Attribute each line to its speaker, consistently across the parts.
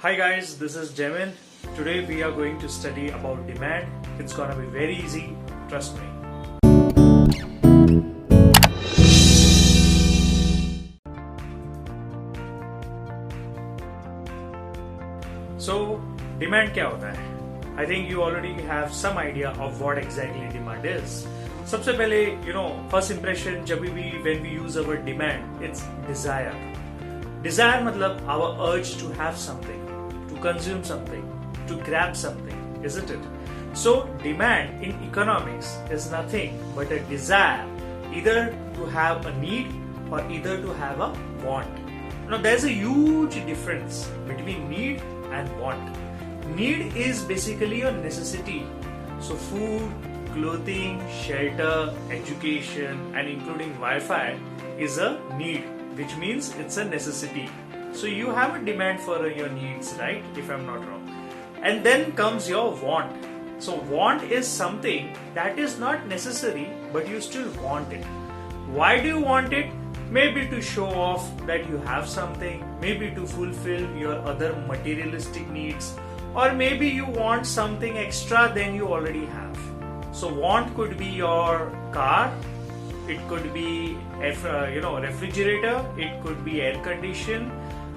Speaker 1: Hi guys, this is Jemin. Today we are going to study about demand. It's gonna be very easy, trust me. So, demand क्या होता है? I think you already have some idea of what exactly demand is. सबसे पहले, first impression जब भी when we use the word demand, it's desire. Desire मतलब our urge to have something, to consume something, to grab something, isn't it? So demand in economics is nothing but a desire either to have a need or either to have a want. Now there's a huge difference between need and want. Need is basically a necessity. So food, clothing, shelter, education and including Wi-Fi is a need, which means it's a necessity. So you have a demand for your needs, right? If I'm not wrong. And then comes your want. So want is something that is not necessary, but you still want it. Why do you want it? Maybe to show off that you have something, maybe to fulfill your other materialistic needs, or maybe you want something extra than you already have. So want could be your car, it could be refrigerator, it could be air condition,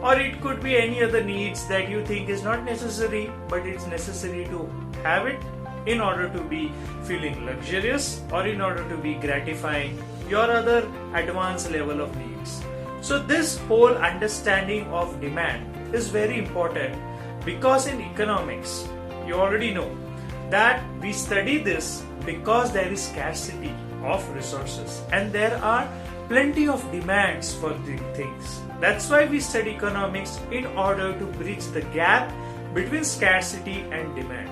Speaker 1: or it could be any other needs that you think is not necessary, but it's necessary to have it in order to be feeling luxurious or in order to be gratifying your other advanced level of needs. So this whole understanding of demand is very important because in economics, you already know that we study this because there is scarcity of resources and there are plenty of demands for the things. That's why we study economics in order to bridge the gap between scarcity and demand.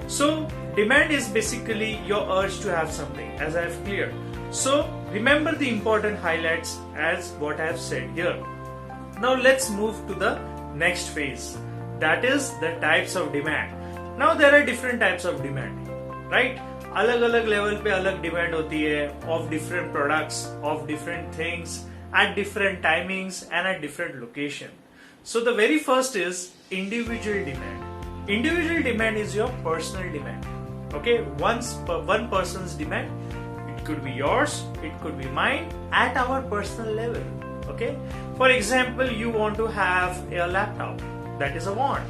Speaker 1: So demand is basically your urge to have something, as I have cleared. So remember the important highlights as what I have said here. Now let's move to the next phase, that is the types of demand. Now there are different types of demand, right? अलग अलग level पे अलग demand होती है of different products, of different things, at different timings and at different location. So the very first is individual demand. Individual demand is your personal demand. Okay, one person's demand. It could be yours, it could be mine at our personal level. Okay, for example, you want to have a laptop. That is a want,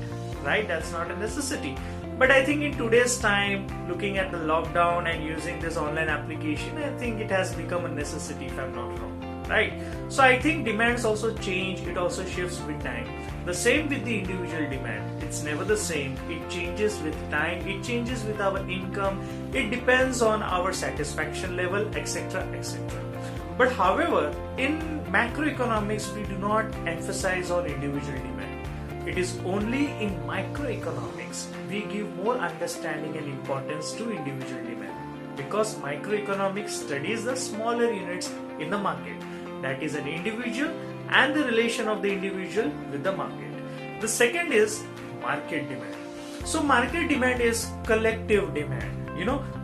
Speaker 1: right? That's not a necessity. But I think in today's time, looking at the lockdown and using this online application, I think it has become a necessity if I'm not wrong, right? So I think demands also change, it also shifts with time. The same with the individual demand. It's never the same. It changes with time, it changes with our income, it depends on our satisfaction level, etc. etc. But however, in macroeconomics, we do not emphasize on individual demand. It is only in microeconomics we give more understanding and importance to individual demand, because microeconomics studies the smaller units in the market, that is an individual and the relation of the individual with the market. The second is market demand. So market demand is collective demand.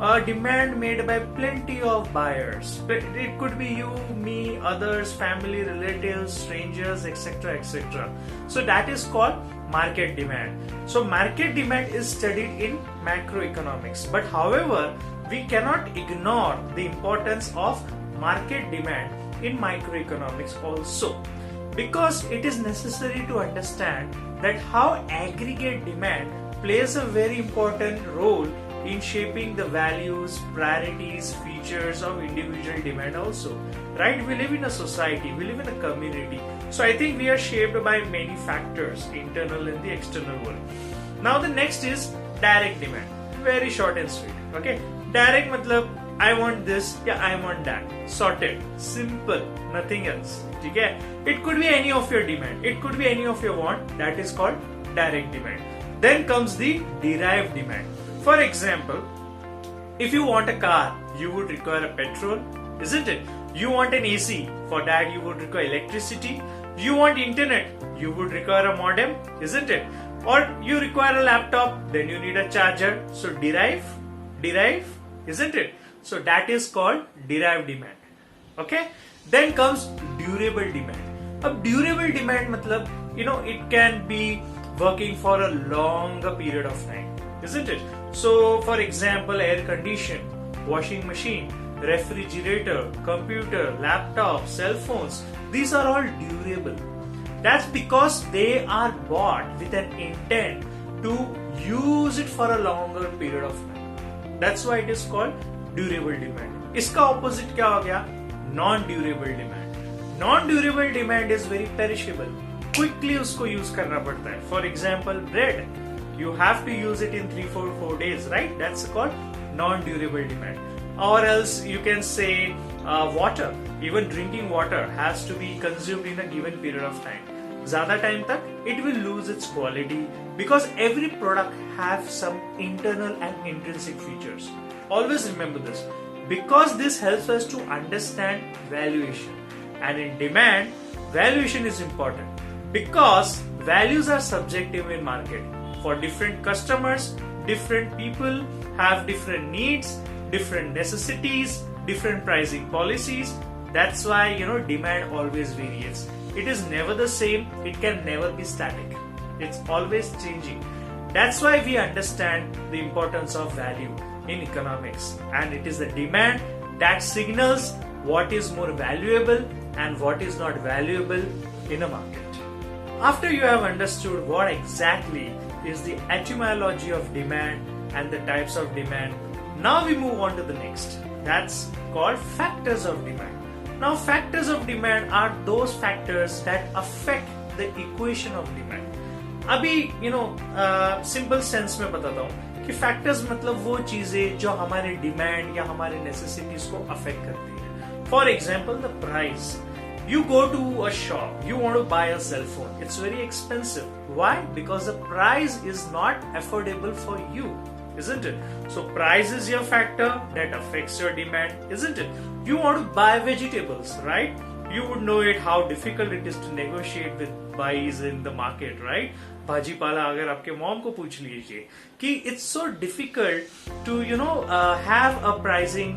Speaker 1: A demand made by plenty of buyers. It could be you, me, others, family, relatives, strangers, etc. etc. So that is called market demand. So market demand is studied in macroeconomics. But however, we cannot ignore the importance of market demand in microeconomics also, because it is necessary to understand that how aggregate demand plays a very important role in shaping the values, priorities, features of individual demand also, right? We live in a society, we live in a community. So I think we are shaped by many factors, internal and the external world. Now the next is direct demand. Very short and sweet, okay? Direct matlab, I want this, yeah, I want that. Sorted, simple, nothing else. Okay? It could be any of your demand, it could be any of your want, that is called direct demand. Then comes the derived demand. For example, if you want a car, you would require a petrol, isn't it? You want an AC, for that you would require electricity. You want internet, you would require a modem, isn't it? Or you require a laptop, then you need a charger. So derive, isn't it? So that is called derived demand. Okay? Then comes durable demand. A durable demand matlab, it can be working for a longer period of time, isn't it? So for example, air condition, washing machine, refrigerator, computer, laptop, cell phones, these are all durable. That's because they are bought with an intent to use it for a longer period of time. That's why it is called durable demand. इसका opposite क्या हो गया? Non-durable demand. Non-durable demand is very perishable. Quickly उसको use करना पड़ता है. For example, bread. You have to use it in 3-4 days, right? That's called non-durable demand. Or else you can say water. Even drinking water has to be consumed in a given period of time. ज़्यादा time तक it will lose its quality because every product have some internal and intrinsic features. Always remember this because this helps us to understand valuation. And in demand, valuation is important because values are subjective in market. For different customers, different people have different needs, different necessities, different pricing policies. That's why demand always varies. It is never the same. It can never be static. It's always changing. That's why we understand the importance of value in economics. And it is the demand that signals what is more valuable and what is not valuable in a market. After you have understood what exactly is the etymology of demand and the types of demand, now we move on to the next. That's called factors of demand. Now factors of demand are those factors that affect the equation of demand. अभी simple sense में बताता हूँ कि factors मतलब वो चीजें जो हमारे डिमांड या हमारे नेसेसिटीज को अफेक्ट करती है. For example the price. You go to a shop, you want to buy a cell phone. It's very expensive. Why? Because the price is not affordable for you, isn't it? So price is your factor that affects your demand, isn't it? You want to buy vegetables, right? You would know it how difficult it is to negotiate with buys in the market, right? भाजी पाला अगर आपके mom को पूछ लीजिए कि it's so difficult to have a pricing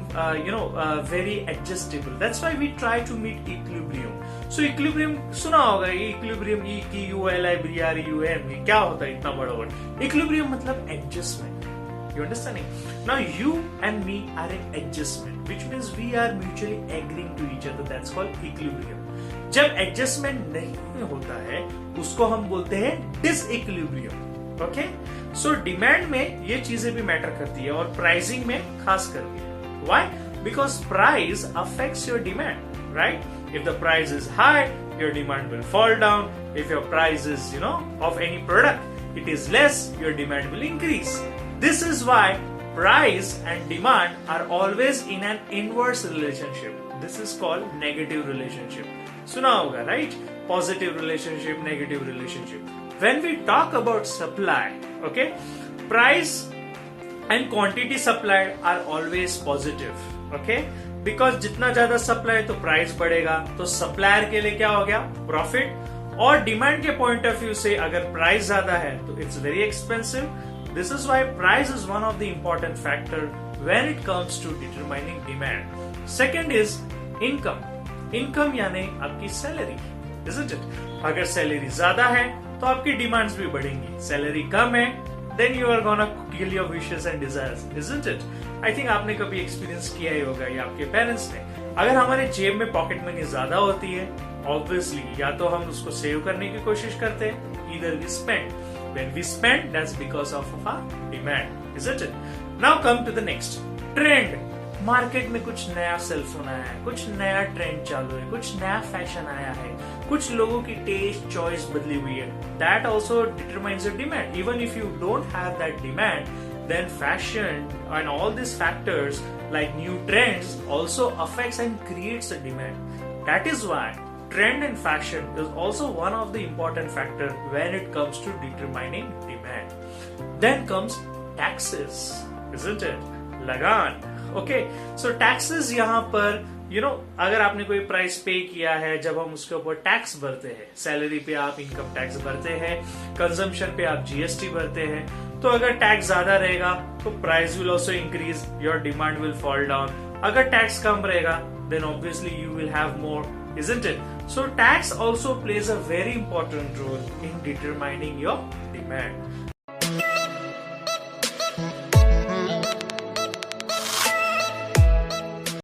Speaker 1: very adjustable. That's why we try to meet equilibrium. So equilibrium सुना होगा, equilibrium EQUIBREUM क्या होता है इतना बड़ा वर्ड? Equilibrium मतलब adjustment. You understanding? Now you and me are in adjustment, which means we are mutually agreeing to each other. That's called equilibrium. जब adjustment नहीं होता है उसको हम बोलते हैं डिसइक्विलिब्रियम. ओके, सो डिमांड में ये चीजें भी मैटर करती है और प्राइसिंग में खास करके. Why? Because price affects your demand, right? If the price is high your demand will fall down. If your price is of any product it is less, your demand will increase. This is why price and demand are always in an inverse relationship. This is called negative relationship. सुना होगा, right? Positive relationship, negative relationship. When we talk about supply, okay, price and quantity supplied are always positive, okay? Because जितना ज्यादा supply तो price बढ़ेगा, तो supplier के लिए क्या हो गया? Profit. और demand के point of view से अगर price ज्यादा है तो it's very expensive. This is why price is one of the important factor when it comes to determining demand. Second is income. Income यानी आपकी सैलरी, isn't it? अगर salary ज्यादा है तो आपकी डिमांड्स भी बढ़ेंगी. सैलरी कम है then you are gonna kill your wishes and desires, isn't it? I think आपने कभी एक्सपीरियंस किया ही होगा या आपके पेरेंट्स ने. अगर हमारे जेब में पॉकेट मनी ज्यादा होती है, ऑब्वियसली या तो हम उसको सेव करने की कोशिश करते हैं, either we spend. When we spend, that's because of our demand, isn't it? Now come to the next trend. Market में कुछ नया सेलफोन आया है, कुछ नया ट्रेंड चालू है, कुछ नया फैशन आया है, कुछ लोगों की टेस्ट चॉइस बदली हुई है. That also determines your demand. Even if you don't have that demand, then fashion and all these factors like new trends also affects and creates a demand. That is why trend and fashion is also one of the important factor when it comes to determining demand. Then comes taxes, isn't it? लगान. Okay, so taxes यहाँ पर अगर आपने कोई price पे किया है, जब हम उसके ऊपर टैक्स भरते हैं, सैलरी पे आप इनकम टैक्स भरते हैं, कंजम्पशन पे आप जीएसटी भरते हैं, तो अगर टैक्स ज्यादा रहेगा तो price will also increase, your demand will fall down. अगर टैक्स कम रहेगा then obviously you will have more, isn't it? So tax also plays a very important role in determining your demand.